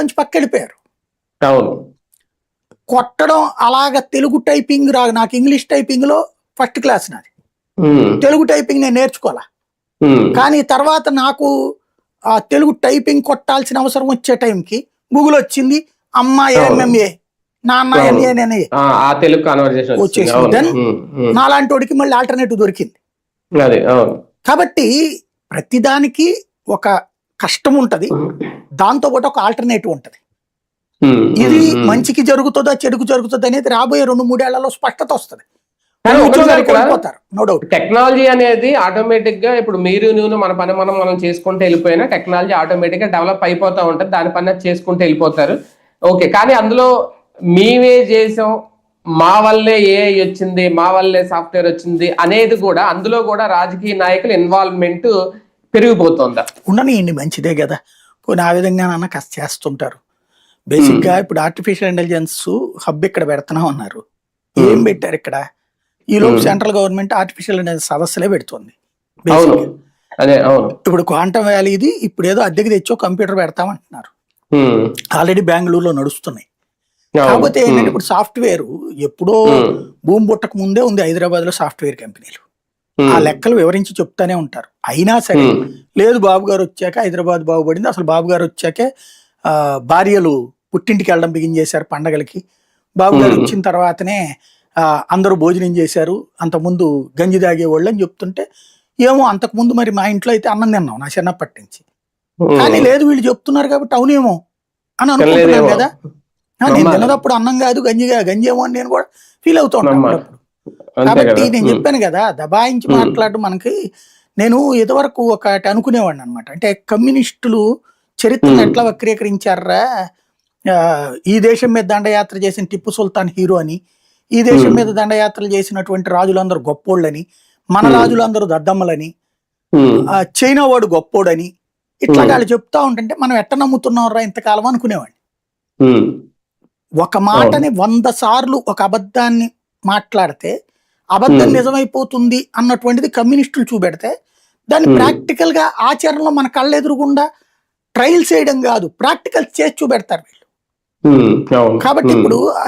పార్టీలోంచి పక్కెళ్ళిపోయారు. అవును. కొట్టడం అలాగ తెలుగు టైపింగ్ రా, నాకు ఇంగ్లీష్ టైపింగ్ లో ఫస్ట్ క్లాస్ నాది. తెలుగు టైపింగ్ నేను నేర్చుకోవాలా, కానీ తర్వాత నాకు ఆ తెలుగు టైపింగ్ కొట్టాల్సిన అవసరం వచ్చే టైంకి గూగుల్ వచ్చింది, అమ్మ ఏఎంఎంఏ, నాన్న ఎన్ఏ వచ్చేసింది. దెన్ నాలాంటి వాడికి మళ్ళీ ఆల్టర్నేటివ్ దొరికింది. కాబట్టి ప్రతిదానికి ఒక కష్టం ఉంటది, దాంతో పాటు ఒక ఆల్టర్నేటివ్ ఉంటది. ఇది మంచికి జరుగుతుందా చెడుకు జరుగుతుంది అనేది రాబోయే 2-3 ఏళ్లలో స్పష్టత వస్తుంది. టెక్నాలజీ అనేది ఆటోమేటిక్ గా ఇప్పుడు నేను మన పని మనం చేసుకుంటూ వెళ్ళిపోయినా టెక్నాలజీ ఆటోమేటిక్ గా డెవలప్ అయిపోతా ఉంటది, దాని పని చేసుకుంటూ వెళ్ళిపోతారు. ఓకే, కానీ అందులో మేమే చేసాం, మా వల్లే ఏఐ వచ్చింది, మా వల్లే సాఫ్ట్వేర్ వచ్చింది అనేది కూడా, అందులో కూడా రాజకీయ నాయకుల ఇన్వాల్వ్మెంట్ పెరిగిపోతుందా? ఉండనియండి, మంచిదే కదా. పోనీ ఆ విధంగా కాస్త చేస్తుంటారు. బేసిక్ గా ఇప్పుడు ఆర్టిఫిషియల్ ఇంటెలిజెన్స్ హబ్ ఇక్కడ పెడుతున్నాం అన్నారు. ఏం పెట్టారు ఇక్కడ? ఈ లోపు సెంట్రల్ గవర్నమెంట్ ఆర్టిఫిషియల్ ఇంటెలిజెన్స్ సదస్సులే పెడుతుంది. ఇప్పుడు క్వాంటమ్ వ్యాలీది ఇప్పుడు ఏదో అద్దెకి తెచ్చో కంప్యూటర్ పెడతామంటున్నారు, ఆల్రెడీ బెంగళూరులో నడుస్తున్నాయి. కాకపోతే ఏంటంటే ఇప్పుడు సాఫ్ట్వేర్ ఎప్పుడో భూమి పుట్టక ముందే ఉంది హైదరాబాద్ లో సాఫ్ట్వేర్ కంపెనీలు. ఆ లెక్కలు వివరించి చెప్తానే ఉంటారు. అయినా సరే లేదు, బాబు గారు వచ్చాక హైదరాబాద్ బాగుపడింది, అసలు బాబు గారు వచ్చాకే భార్యలు పుట్టింటికి వెళ్ళడం బిగించేశారు పండగలకి, బాబు గారు వచ్చిన తర్వాతనే అందరూ భోజనం చేశారు, అంతకుముందు గంజి తాగేవాళ్ళు అని చెప్తుంటే, ఏమో అంతకుముందు మరి మా ఇంట్లో అయితే అన్నం తిన్నాం నా చిన్నప్పటి నుంచి, కానీ లేదు వీళ్ళు చెప్తున్నారు కాబట్టి అవునేమో అని అనుకుంటున్నాను కదా. నేను తిన్నదప్పుడు అన్నం కాదు గంజి ఏమో అని నేను కూడా ఫీల్ అవుతూ ఉంటాను అప్పుడు. కాబట్టి నేను చెప్పాను కదా, దబాయించి మాట్లాడడం మనకి, నేను ఇదివరకు ఒకటి అనుకునేవాడిని అనమాట. అంటే కమ్యూనిస్టులు చరిత్రను ఎట్లా వక్రీకరించారా, ఈ దేశం మీద దండయాత్ర చేసిన టిప్పు సుల్తాన్ హీరో అని, ఈ దేశం మీద దండయాత్రలు చేసినటువంటి రాజులందరూ గొప్పోళ్ళని, మన రాజులందరూ దద్దమ్మలని, చైనా వాడు గొప్పోడని, ఇట్లా వాళ్ళు చెప్తా ఉంటుంటే మనం ఎట్ట నమ్ముతున్నారా ఇంతకాలం అనుకునేవాడిని. ఒక మాటని 100 సార్లు ఒక అబద్ధాన్ని మాట్లాడితే అబద్ధం నిజమైపోతుంది అన్నటువంటిది కమ్యూనిస్టులు చూపెడితే, దాన్ని ప్రాక్టికల్ గా ఆచరణలో మన కళ్ళెదురుగుండా ట్రయల్స్ చేయడం కాదు, ప్రాక్టికల్ చేసి చూపెడతారు వీళ్ళు. కాబట్టి ఇప్పుడు ఆ